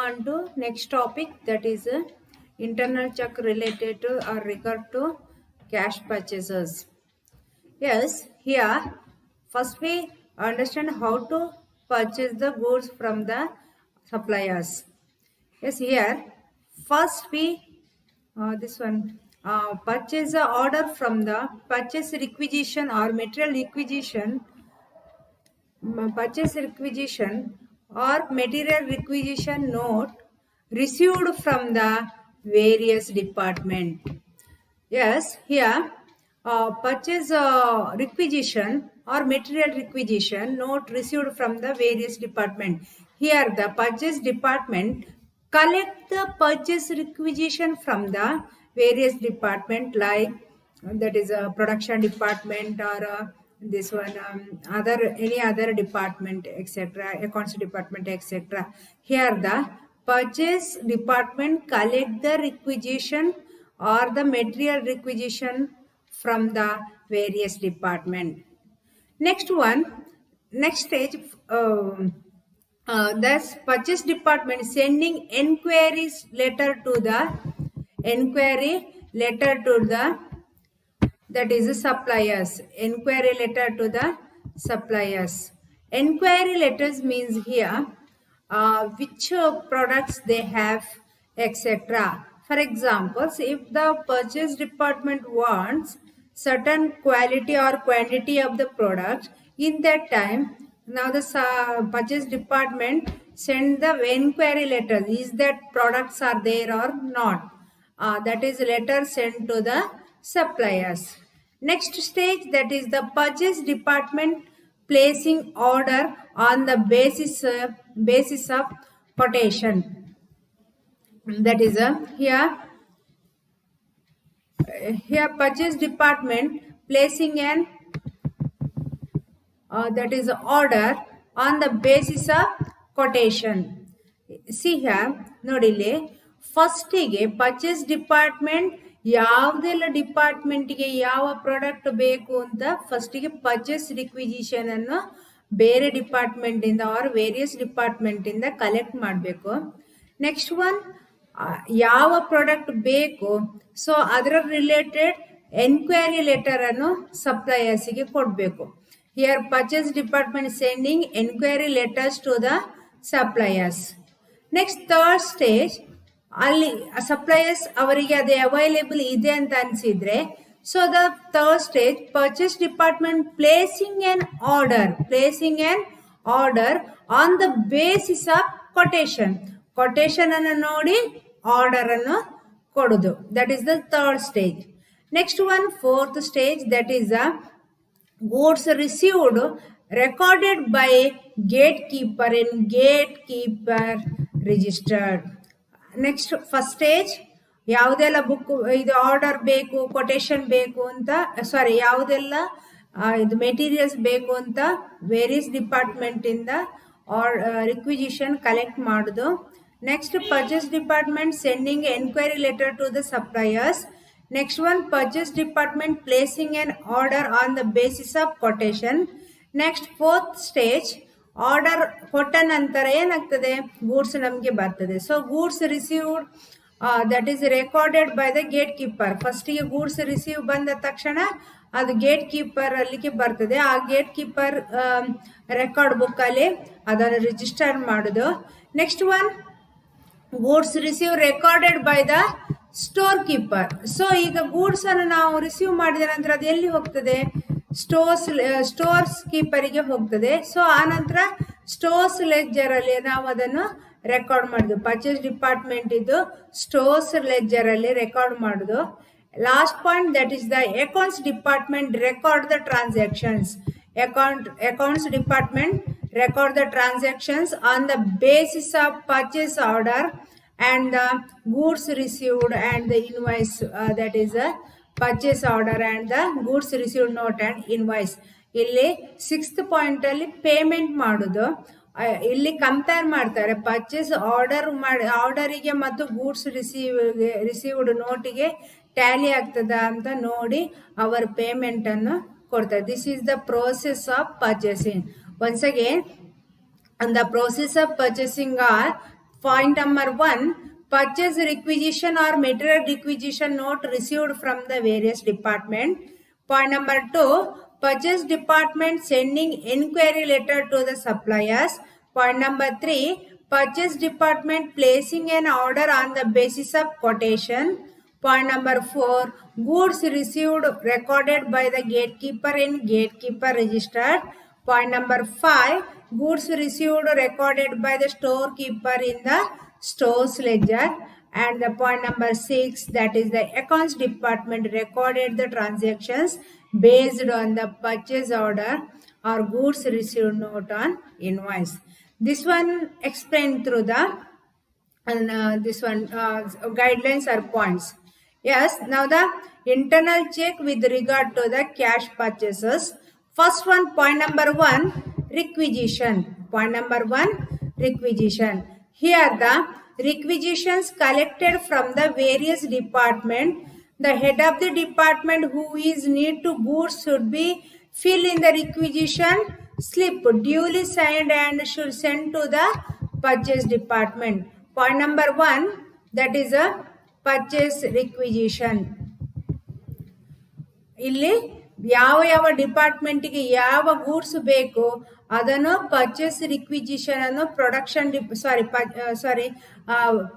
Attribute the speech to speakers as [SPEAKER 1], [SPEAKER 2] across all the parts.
[SPEAKER 1] on to next topic, that is internal check related to or regard to cash purchases. Yes, here first we understand how to purchase the goods from the suppliers. Yes, here first we purchase the order from the purchase requisition or material requisition purchase requisition or material requisition note received from the various department. Yes, here purchase requisition or material requisition note received from the various department. Here the purchase department collect the purchase requisition from the various department, like that is a production department or this one other any other department, etc., accounts department, etc. Here the purchase department collect the requisition or the material requisition from the various department. Next stage, thus purchase department sending inquiry letter to the that is the suppliers. Inquiry letter to the suppliers. Inquiry letters means here which products they have, etc. For example, if the purchase department wants certain quality or quantity of the product, in that time, now the purchase department send the inquiry letter. Is that products are there or not? That is letter sent to the suppliers. Next stage, that is the purchase department placing order on the basis of quotation. That is here purchase department placing an that is order on the basis of quotation. See here, nodile first ಗೆ purchase department ಯಾವುದೆಲ್ಲ ಡಿಪಾರ್ಟ್ಮೆಂಟ್ಗೆ ಯಾವ product ಬೇಕು ಅಂತ ಫಸ್ಟಿಗೆ purchase requisition ಅನ್ನು ಬೇರೆ department ಇಂದ or various department ಇಂದ ಕಲೆಕ್ಟ್ ಮಾಡಬೇಕು. ನೆಕ್ಸ್ಟ್ ಒನ್ ಯಾವ ಪ್ರಾಡಕ್ಟ್ ಬೇಕು, ಸೊ ಅದರ ರಿಲೇಟೆಡ್ ಎನ್ಕ್ವೈರಿ ಲೆಟರ್ ಅನ್ನು ಸಪ್ಲೈಯರ್ಸ್ಗೆ ಕೊಡಬೇಕು. Here purchase department sending enquiry letters to the suppliers. Next third stage, ಅಲ್ಲಿ ಸಪ್ಲೈಯರ್ಸ್ ಅವರಿಗೆ ಅದೇ ಅವೈಲೇಬಲ್ ಇದೆ ಅಂತ ಅನ್ಸಿದ್ರೆ, so the third stage purchase department placing an order on the basis of quotation ಅನ್ನು ನೋಡಿ ಆರ್ಡರ್ ಅನ್ನು ಕೊಡುದು. That is the third stage. Next one fourth stage, that is the goods received recorded by gatekeeper in gatekeeper registered. Next first stage, ಯಾವುದೆಲ್ಲ book ಇದು order ಬೇಕು, quotation ಬೇಕು ಅಂತ, sorry ಯಾವುದೆಲ್ಲ ಇದು ಮೆಟೀರಿಯಲ್ಸ್ ಬೇಕು ಅಂತ ವೇರಿಯಸ್ ಡಿಪಾರ್ಟ್ಮೆಂಟ್ ಇಂದ ರಿಕ್ವಿಸಿಷನ್ ಕಲೆಕ್ಟ್ ಮಾಡೋದು. Next purchase department sending enquiry letter to the suppliers. Next one, purchase department placing an order on the basis of quotation. Next fourth stage, order ಕೊಟ್ಟ ನಂತರ ಏನಾಗ್ತದೆ, goods ನಮಗೆ ಬರ್ತದೆ. So goods received that is recorded by the gate keeper. ಫಸ್ಟಿಗೆ goods receive ಬಂದ ತಕ್ಷಣ ಅದು gate keeper ಅಲ್ಲಿಗೆ ಬರ್ತದೆ. ಆ ಗೇಟ್ ಕೀಪರ್ ರೆಕಾರ್ಡ್ ಬುಕ್ ಅಲ್ಲಿ ಅದನ್ನು ರಿಜಿಸ್ಟರ್ ಮಾಡೋದು. Next one, goods receive recorded by the store keeper. So ಈಗ ಗೂಡ್ಸ್ ಅನ್ನು ನಾವು ರಿಸೀವ್ ಮಾಡಿದ ನಂತರ ಅದು ಎಲ್ಲಿ ಹೋಗ್ತದೆ, ಸ್ಟೋರ್ಸ್ ಕೀಪರಿಗೆ ಹೋಗ್ತದೆ. ಸೊ ಆ ನಂತರ ಸ್ಟೋರ್ಸ್ ಲೆಡ್ಜರ್ ಅಲ್ಲಿ ನಾವು ಅದನ್ನು ರೆಕಾರ್ಡ್ ಮಾಡುದು. ಪರ್ಚೇಸ್ ಡಿಪಾರ್ಟ್ಮೆಂಟ್ ಇದು ಸ್ಟೋರ್ಸ್ ಲೆಡ್ಜರ್ ಅಲ್ಲಿ ರೆಕಾರ್ಡ್ ಮಾಡುದು. Last point, that is the accounts department record the transactions. Accounts department record the transactions on the basis of purchase order and the goods received and the invoice, that is a purchase order and the goods received note and invoice. ಇಲ್ಲಿ sixth point ಅಲ್ಲಿ payment ಮಾಡೋದು. ಇಲ್ಲಿ compare ಮಾಡ್ತಾರೆ purchase ಆರ್ಡರಿಗೆ ಮತ್ತು goods received ನೋಟಿಗೆ Tally ಆಗ್ತದ ಅಂತ ನೋಡಿ ಅವರ ಪೇಮೆಂಟ್ ಅನ್ನು ಕೊಡ್ತಾರೆ. This is the process of purchasing. Once again, and the process of purchasing are Point number 1, purchase requisition or material requisition note received from the various department. Point number 2, purchase department sending inquiry letter to the suppliers. Point number 3, purchase department placing an order on the basis of quotation. Point number 4, goods received recorded by the gatekeeper in gatekeeper register. Point number 5, goods received recorded by the storekeeper in the stores ledger. And the point number 6, that is the accounts department recorded the transactions based on the purchase order or goods received note on invoice. This one explained through the guidelines or points. Yes, now the internal check with regard to the cash purchases. First one, point number 1, requisition. Point number 1, requisition. Here the requisitions collected from the various department. The head of the department who is need to goods should be fill in the requisition slip duly signed and should send to the purchase department. Point number 1, that is a purchase requisition. ಇಲ್ಲಿ ಯಾವ ಯಾವ ಡಿಪಾರ್ಟ್ಮೆಂಟ್ಗೆ ಯಾವ goods ಬೇಕು ಅದನ್ನು purchase requisition ಅನ್ನು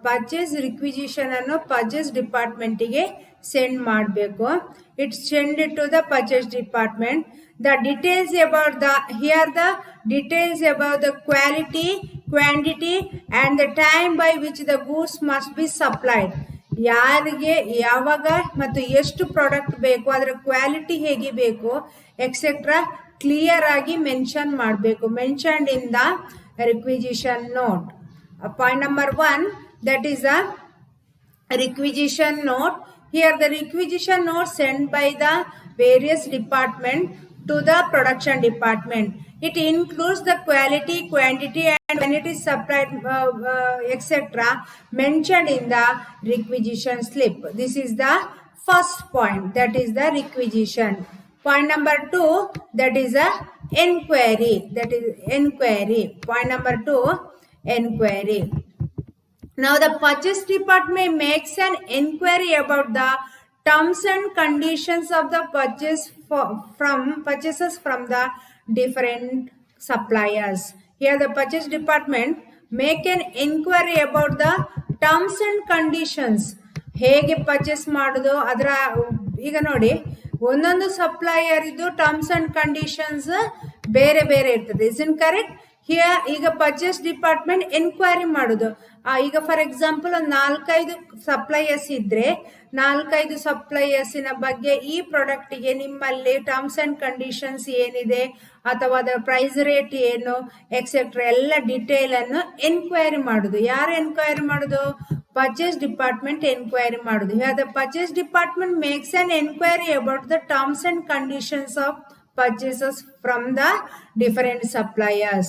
[SPEAKER 1] purchase requisition ಅನ್ನು purchase ಡಿಪಾರ್ಟ್ಮೆಂಟ್ಗೆ send ಮಾಡಬೇಕು. It's send to the purchase department. The details about the quality, quantity and the time by which the goods must be supplied. ಯಾರಿಗೆ ಯಾವಾಗ ಮತ್ತು ಎಷ್ಟು ಪ್ರಾಡಕ್ಟ್ ಬೇಕು, ಅದರ ಕ್ವಾಲಿಟಿ ಹೇಗೆ ಬೇಕು ಎಕ್ಸೆಟ್ರಾ ಕ್ಲಿಯರ್ ಆಗಿ ಮೆನ್ಷನ್ ಮಾಡಬೇಕು. Mentioned in the requisition note. Point number 1, that is a requisition note. Here the requisition note sent by the various department to the production department. It includes the quality, quantity and when it is supplied etc. mentioned in the requisition slip. This is the first point, that is the requisition. Point number 2, that is a enquiry. Point number 2, enquiry. Now the purchase department makes an inquiry about the terms and conditions of the purchases from the different suppliers. Here the purchase department make an inquiry about the terms and conditions. ಹೇಗೆ purchase ಮಾಡೋದು ಅದರ ಈಗ ನೋಡಿ ಒಂದೊಂದು supplier ಇದು terms and conditions ಬೇರೆ ಬೇರೆ ಇರ್ತದೆ. Is in correct? ಈಗ ಪರ್ಚೇಸ್ ಡಿಪಾರ್ಟ್ಮೆಂಟ್ ಎನ್ಕ್ವೈರಿ ಮಾಡೋದು. ಈಗ ಫಾರ್ ಎಕ್ಸಾಂಪಲ್ ಒಂದು 4-5 ಸಪ್ಲೈಯರ್ಸ್ ಇದ್ರೆ 4-5 ಸಪ್ಲೈಯರ್ಸಿನ ಬಗ್ಗೆ ಈ ಪ್ರಾಡಕ್ಟ್ಗೆ ನಿಮ್ಮಲ್ಲಿ ಟರ್ಮ್ಸ್ ಅಂಡ್ ಕಂಡೀಷನ್ಸ್ ಏನಿದೆ ಅಥವಾ ಅದರ ಪ್ರೈಸ್ ರೇಟ್ ಏನು ಎಕ್ಸೆಟ್ರಾ ಎಲ್ಲ ಡಿಟೇಲ್ ಅನ್ನು ಎನ್ಕ್ವೈರಿ ಮಾಡೋದು. ಯಾರು ಎನ್ಕ್ವೈರಿ ಮಾಡೋದು? ಪರ್ಚೇಸ್ ಡಿಪಾರ್ಟ್ಮೆಂಟ್ ಎನ್ಕ್ವೈರಿ ಮಾಡೋದು. Here the purchase department makes an enquiry about the terms and conditions of purchases from the different suppliers.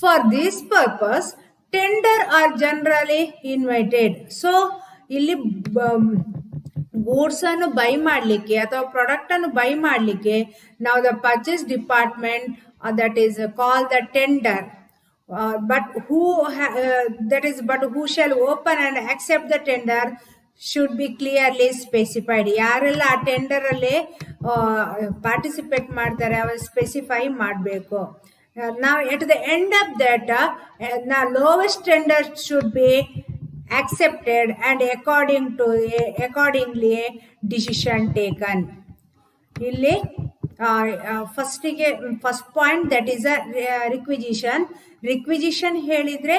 [SPEAKER 1] For this purpose, tender are generally invited. So, ಇಲ್ಲಿ goods ಅನ್ನು by ಮಾಡಲಿಕ್ಕೆ ಅಥವಾ product ಅನ್ನು by ಮಾಡಲಿಕ್ಕೆ ನಾವು the purchase department that is call the tender. But who shall open and accept the tender should be clearly specified. ಯಾರೆಲ್ಲ ಆ tender ಅಲ್ಲಿ ಪಾರ್ಟಿಸಿಪೇಟ್ ಮಾಡ್ತಾರೆ ಅವರು ಸ್ಪೆಸಿಫೈ ಮಾಡಬೇಕು. ನಾವು at the end of that lowest tender should be accepted and accordingly decision taken. ಇಲ್ಲಿ first point that is a requisition ಹೇಳಿದ್ರೆ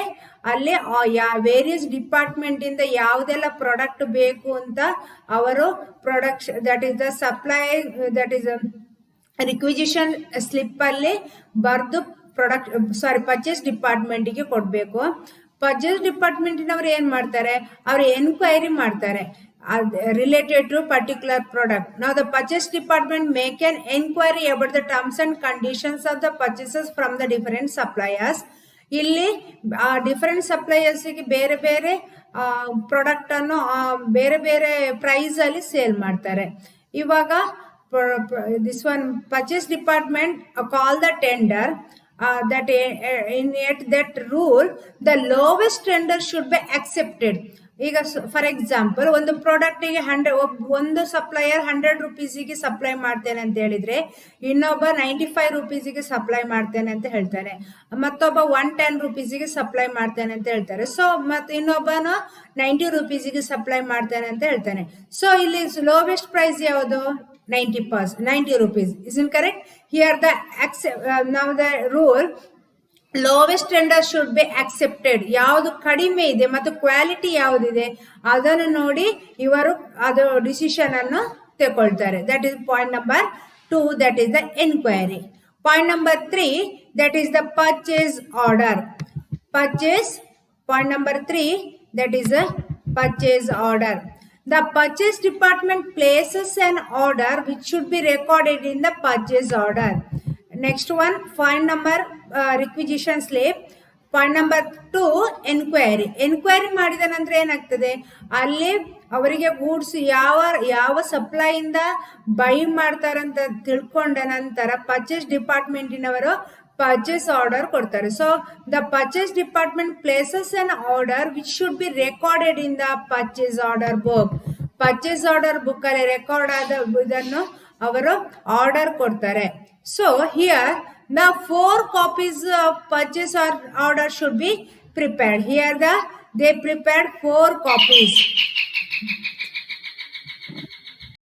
[SPEAKER 1] ಅಲ್ಲಿ ವೇರಿಯಸ್ ಡಿಪಾರ್ಟ್ಮೆಂಟ್ ಇಂದ ಯಾವುದೆಲ್ಲ ಪ್ರಾಡಕ್ಟ್ ಬೇಕು ಅಂತ ಅವರು production that is the supply that is requisition slip ಅಲ್ಲಿ ಬರೆದು ಪರ್ಚೇಸ್ ಡಿಪಾರ್ಟ್ಮೆಂಟ್ಗೆ ಕೊಡಬೇಕು. ಪರ್ಚೇಸ್ ಡಿಪಾರ್ಟ್ಮೆಂಟಿನವ್ರು ಏನ್ ಮಾಡ್ತಾರೆ, ಅವ್ರು ಎನ್ಕ್ವೈರಿ ಮಾಡ್ತಾರೆ related to particular product. Now the purchase department make an inquiry about the terms and conditions of the purchases from the different suppliers. ಇಲ್ಲಿ different ಸಪ್ಲೈಯರ್ಸ್ಗೆ ಬೇರೆ ಬೇರೆ ಪ್ರಾಡಕ್ಟ್ ಅನ್ನು ಬೇರೆ ಬೇರೆ ಪ್ರೈಸ್ ಅಲ್ಲಿ ಸೇಲ್ ಮಾಡ್ತಾರೆ. ಇವಾಗ this one purchase department call the tender that in yet that rule the lowest tender should be accepted. ಈಗ ಫಾರ್ ಎಕ್ಸಾಂಪಲ್ ಒಂದು ಪ್ರಾಡಕ್ಟಿಗೆ ಒಂದು ಸಪ್ಲೈಯರ್ 100 ರುಪೀಸಿಗೆ ಸಪ್ಲೈ ಮಾಡ್ತೇನೆ ಅಂತ ಹೇಳಿದ್ರೆ ಇನ್ನೊಬ್ಬ 95 ರುಪೀಸಿಗೆ ಸಪ್ಲೈ ಮಾಡ್ತೇನೆ ಅಂತ ಹೇಳ್ತಾನೆ, ಮತ್ತೊಬ್ಬ 110 ರುಪೀಸಿಗೆ ಸಪ್ಲೈ ಮಾಡ್ತೇನೆ ಅಂತ ಹೇಳ್ತಾರೆ. ಸೊ ಮತ್ತೆ ಇನ್ನೊಬ್ಬನು 90 ರುಪೀಸಿಗೆ ಸಪ್ಲೈ ಮಾಡ್ತೇನೆ ಅಂತ ಹೇಳ್ತಾನೆ. ಸೊ ಇಲ್ಲಿ ಲೋವೆಸ್ಟ್ ಪ್ರೈಸ್ ಯಾವುದು? 90 rupees. Isn't correct? Here the now the rule lowest tender should be accepted. ಯಾವುದು ಕಡಿಮೆ ಇದೆ ಮತ್ತು ಕ್ವಾಲಿಟಿ ಯಾವುದಿದೆ ಅದನ್ನು ನೋಡಿ ಇವರು ಅದು ಡಿಸಿಷನ್ ಅನ್ನು ತಗೊಳ್ತಾರೆ. That is point number 2, that is the enquiry. Point number 3, that is the purchase order. Point number 3, that is a purchase order. The purchase department places an order which should be recorded in the purchase order. Next one, point number requisition slip. Point number 2, enquiry. Enquiry ಮಾಡಿದ ನಂತರ ಏನಾಗ್ತದೆ, ಅಲ್ಲಿ ಅವರಿಗೆ goods ಯಾವ supply ಇಂದ by ಮಾಡ್ತಾರಂತ ತಿಳ್ಕೊಂಡ ನಂತರ ಪರ್ಚೇಸ್ ಡಿಪಾರ್ಟ್ಮೆಂಟಿನವರು ಪರ್ಚೇಸ್ ಆರ್ಡರ್ ಕೊಡ್ತಾರೆ. So the purchase department places an order which should be recorded in the purchase order book. Purchase order book ಅಲ್ಲಿ ರೆಕಾರ್ಡ್ ಆದ ಇದನ್ನು ಅವರು ಆರ್ಡರ್ ಕೊಡ್ತಾರೆ. So here the 4 copies of purchase order should be prepared. Here they prepared 4 copies.